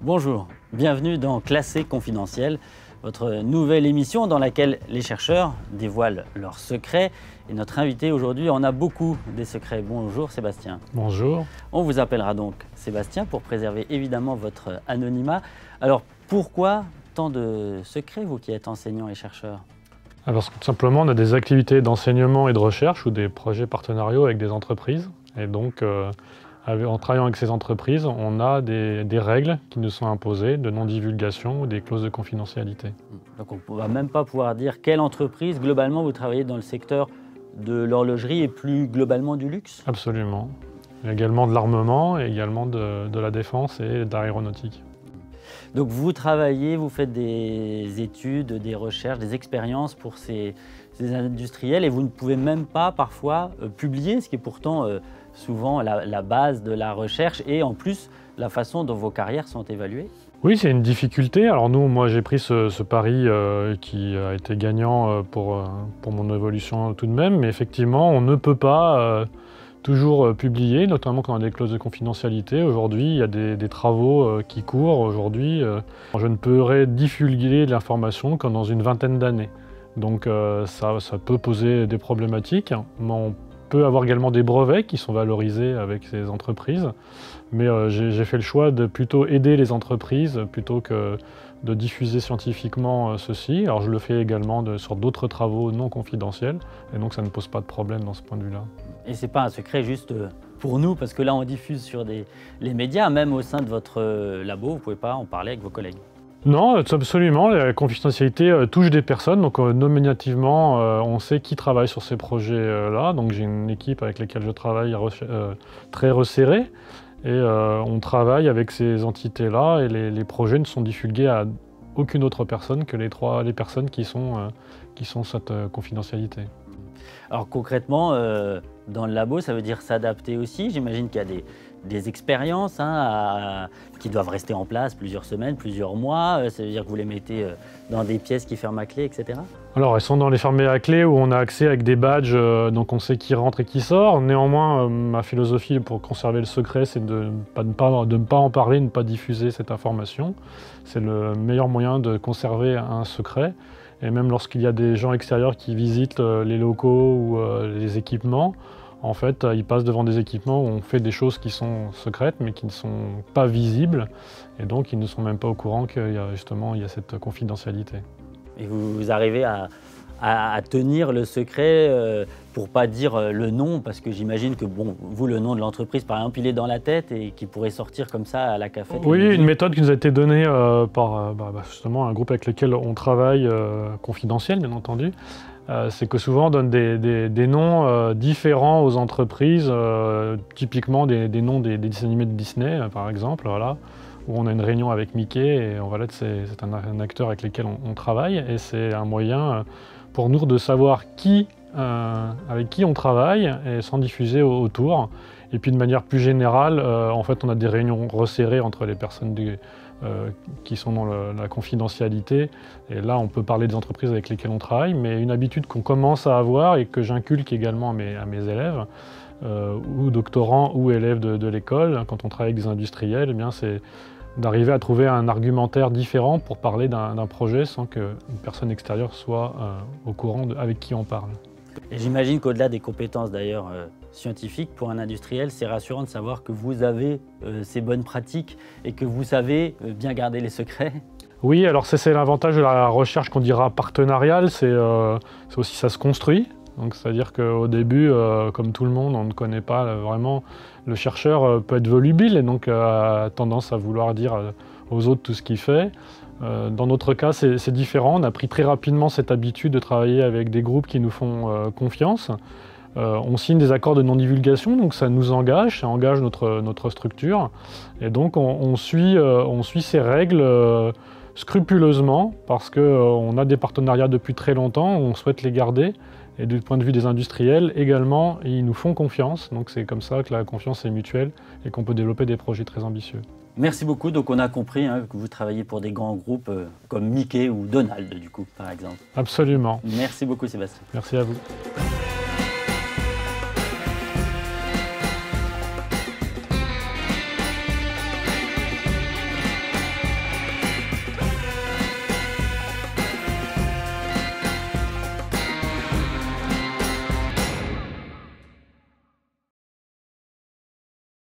Bonjour, bienvenue dans Classé confidentiel, votre nouvelle émission dans laquelle les chercheurs dévoilent leurs secrets. Et notre invité aujourd'hui en a beaucoup des secrets. Bonjour Sébastien. Bonjour. On vous appellera donc Sébastien pour préserver évidemment votre anonymat. Alors pourquoi tant de secrets, vous qui êtes enseignant et chercheur? Parce que tout simplement, on a des activités d'enseignement et de recherche ou des projets partenariaux avec des entreprises. Et donc, en travaillant avec ces entreprises, on a des règles qui nous sont imposées de non-divulgation ou des clauses de confidentialité. Donc on ne va même pas pouvoir dire quelle entreprise, globalement, vous travaillez dans le secteur de l'horlogerie et plus globalement du luxe? Absolument. Il y a également de l'armement et également de la défense et de l'aéronautique. Donc vous travaillez, vous faites des études, des recherches, des expériences pour ces industriels et vous ne pouvez même pas parfois publier, ce qui est pourtant souvent la base de la recherche et en plus la façon dont vos carrières sont évaluées. Oui, c'est une difficulté. Alors moi j'ai pris ce pari qui a été gagnant pour mon évolution tout de même, mais effectivement on ne peut pas toujours publier, notamment quand on a des clauses de confidentialité. Aujourd'hui, il y a des travaux qui courent. Aujourd'hui, je ne pourrai divulguer l'information qu'en dans une vingtaine d'années. Donc ça peut poser des problématiques. Mais on peut avoir également des brevets qui sont valorisés avec ces entreprises. Mais j'ai fait le choix de plutôt aider les entreprises plutôt que de diffuser scientifiquement ceci. Alors je le fais également sur d'autres travaux non confidentiels. Et donc ça ne pose pas de problème dans ce point de vue-là. Et ce n'est pas un secret juste pour nous, parce que là on diffuse sur les médias, même au sein de votre labo, vous ne pouvez pas en parler avec vos collègues. Non, absolument. La confidentialité touche des personnes. Donc nominativement, on sait qui travaille sur ces projets-là. Donc j'ai une équipe avec laquelle je travaille très resserrée. Et on travaille avec ces entités-là et les projets ne sont divulgués à aucune autre personne que les personnes qui sont cette confidentialité. Alors concrètement, dans le labo, ça veut dire s'adapter aussi. J'imagine qu'il y a des expériences qui doivent rester en place plusieurs semaines, plusieurs mois. Ça veut dire que vous les mettez dans des pièces qui ferment à clé, etc. Alors elles sont dans les fermées à clé où on a accès avec des badges, donc on sait qui rentre et qui sort. Néanmoins, ma philosophie pour conserver le secret, c'est de ne pas en parler, de ne pas diffuser cette information. C'est le meilleur moyen de conserver un secret. Et même lorsqu'il y a des gens extérieurs qui visitent les locaux ou les équipements, en fait, ils passent devant des équipements où on fait des choses qui sont secrètes mais qui ne sont pas visibles. Et donc, ils ne sont même pas au courant qu'il y a cette confidentialité. Et vous arrivez à tenir le secret pour ne pas dire le nom, parce que j'imagine que vous, le nom de l'entreprise, par exemple, il est dans la tête et qui pourrait sortir comme ça à la cafette. Oui, une méthode qui nous a été donnée par justement un groupe avec lequel on travaille, confidentiel bien entendu, c'est que souvent on donne des noms différents aux entreprises, typiquement des noms des dessins animés de Disney par exemple, voilà, où on a une réunion avec Mickey et voilà, c'est un acteur avec lequel on travaille et c'est un moyen pour nous de savoir avec qui on travaille et sans diffuser autour. Et puis de manière plus générale, en fait, on a des réunions resserrées entre les personnes qui sont dans la confidentialité. Et là, on peut parler des entreprises avec lesquelles on travaille, mais une habitude qu'on commence à avoir et que j'inculque également à mes élèves, ou doctorants ou élèves de l'école, quand on travaille avec des industriels, eh bien, c'est d'arriver à trouver un argumentaire différent pour parler d'un projet sans qu'une personne extérieure soit au courant avec qui on parle. Et j'imagine qu'au-delà des compétences d'ailleurs scientifiques, pour un industriel, c'est rassurant de savoir que vous avez ces bonnes pratiques et que vous savez bien garder les secrets. Oui, alors c'est l'avantage de la recherche qu'on dira partenariale, c'est aussi ça se construit. Donc c'est-à-dire qu'au début, comme tout le monde, on ne connaît pas vraiment. Le chercheur peut être volubile et donc a tendance à vouloir dire aux autres tout ce qu'il fait. Dans notre cas, c'est différent. On a pris très rapidement cette habitude de travailler avec des groupes qui nous font confiance. On signe des accords de non-divulgation, donc ça nous engage, ça engage notre structure. Et donc on suit ces règles scrupuleusement parce qu'on a des partenariats depuis très longtemps, on souhaite les garder. Et du point de vue des industriels également, ils nous font confiance. Donc c'est comme ça que la confiance est mutuelle et qu'on peut développer des projets très ambitieux. Merci beaucoup. Donc on a compris que vous travaillez pour des grands groupes comme Mickey ou Donald, du coup, par exemple. Absolument. Merci beaucoup, Sébastien. Merci à vous.